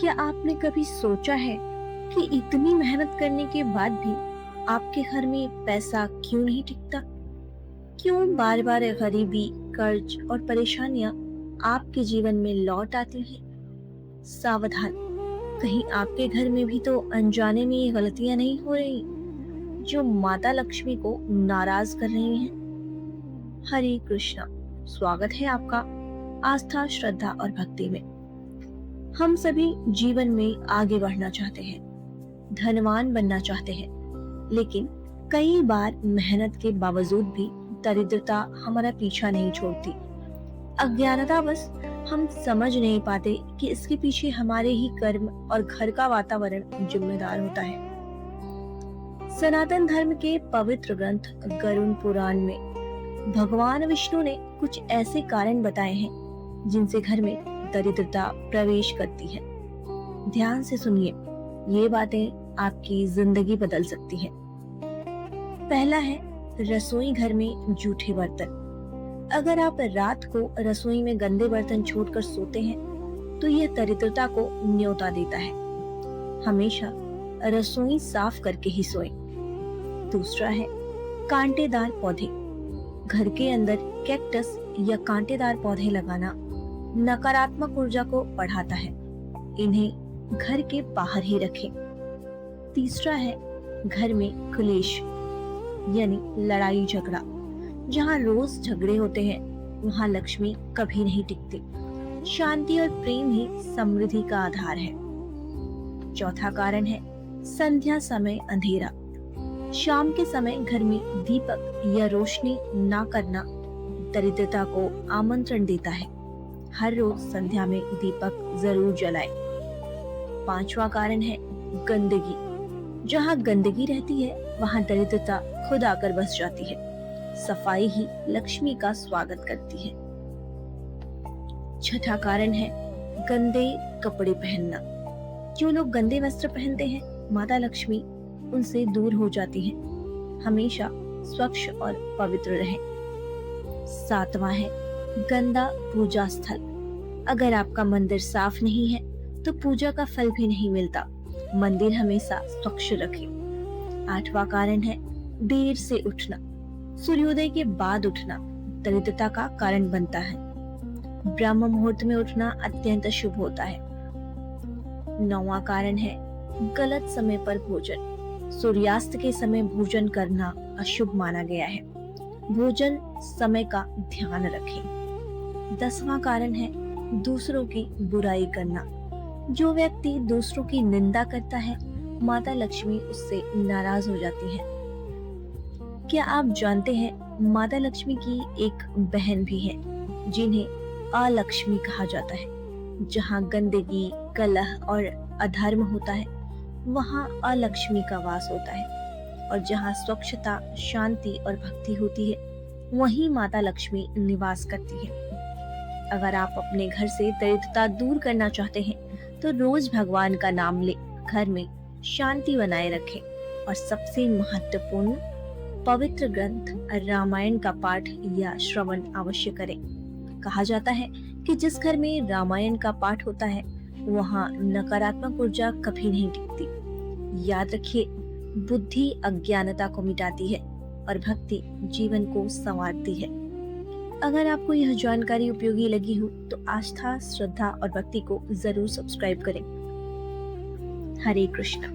क्या आपने कभी सोचा है कि इतनी मेहनत करने के बाद भी आपके घर में पैसा क्यों नहीं टिकता? क्यों बार बार गरीबी, कर्ज और परेशानियां आपके जीवन में लौट आती हैं? सावधान, कहीं आपके घर में भी तो अनजाने में ये गलतियां नहीं हो रही जो माता लक्ष्मी को नाराज कर रही हैं? हरे कृष्णा, स्वागत है आपका आस्था, श्रद्धा और भक्ति में। हम सभी जीवन में आगे बढ़ना चाहते हैं, धनवान बनना चाहते हैं, लेकिन कई बार मेहनत के बावजूद भी दरिद्रता हमारा पीछा नहीं छोड़ती। अज्ञानतावश हम समझ नहीं पाते कि इसके पीछे हमारे ही कर्म और घर का वातावरण जिम्मेदार होता है। सनातन धर्म के पवित्र ग्रंथ गरुड़ पुराण में भगवान विष्णु ने कुछ ऐसे कारण बताए हैं जिनसे घर में दरिद्रता प्रवेश करती है। ध्यान से सुनिए, ये बातें आपकी जिंदगी बदल सकती हैं। पहला है रसोई घर में जूठे बर्तन। अगर आप रात को रसोई में गंदे बर्तन छोड़कर सोते हैं तो यह दरिद्रता को न्योता देता है। हमेशा रसोई साफ करके ही सोएं। दूसरा है कांटेदार पौधे। घर के अंदर कैक्टस या कांटेदार पौधे लगाना नकारात्मक ऊर्जा को बढ़ाता है। इन्हें घर के बाहर ही रखें। तीसरा है घर में क्लेश यानी लड़ाई झगड़ा। जहाँ रोज झगड़े होते हैं वहाँ लक्ष्मी कभी नहीं टिकती। शांति और प्रेम ही समृद्धि का आधार है। चौथा कारण है संध्या समय अंधेरा। शाम के समय घर में दीपक या रोशनी ना करना दरिद्रता को आमंत्रण देता है। हर रोज संध्या में दीपक जरूर जलाएं। पांचवा कारण है गंदगी। जहाँ गंदगी रहती है वहाँ दरिद्रता खुद आकर बस जाती है। सफाई ही लक्ष्मी का स्वागत करती है। छठा कारण है गंदे कपड़े पहनना। जो लोग गंदे वस्त्र पहनते हैं माता लक्ष्मी उनसे दूर हो जाती हैं। हमेशा स्वच्छ और पवित्र रहें। सातवां है गंदा पूजा स्थल। अगर आपका मंदिर साफ नहीं है तो पूजा का फल भी नहीं मिलता। मंदिर हमेशा स्वच्छ रखें। आठवां कारण है देर से उठना। सूर्योदय के बाद उठना दरिद्रता का कारण बनता है। ब्रह्म मुहूर्त में उठना अत्यंत शुभ होता है। नौवां कारण है गलत समय पर भोजन। सूर्यास्त के समय भोजन करना अशुभ माना गया है। भोजन समय का ध्यान रखें। 10वां कारण है दूसरों की बुराई करना। जो व्यक्ति दूसरों की निंदा करता है माता लक्ष्मी उससे नाराज हो जाती है। क्या आप जानते हैं माता लक्ष्मी की एक बहन भी है जिन्हें अलक्ष्मी कहा जाता है। जहाँ गंदगी, कलह और अधर्म होता है वहाँ अलक्ष्मी का वास होता है। और जहाँ स्वच्छता, शांति और भक्ति होती है वहीं माता लक्ष्मी निवास करती है। अगर आप अपने घर से दरिद्रता दूर करना चाहते हैं तो रोज भगवान का नाम ले, घर में शांति बनाए रखें और सबसे महत्वपूर्ण पवित्र ग्रंथ रामायण का पाठ या श्रवण अवश्य करें। कहा जाता है कि जिस घर में रामायण का पाठ होता है वहाँ नकारात्मक ऊर्जा कभी नहीं टिकती। याद रखिए, बुद्धि अज्ञानता को मिटाती है और भक्ति जीवन को संवारती है। अगर आपको यह जानकारी उपयोगी लगी हो तो आस्था, श्रद्धा और भक्ति को जरूर सब्सक्राइब करें। हरे कृष्णा।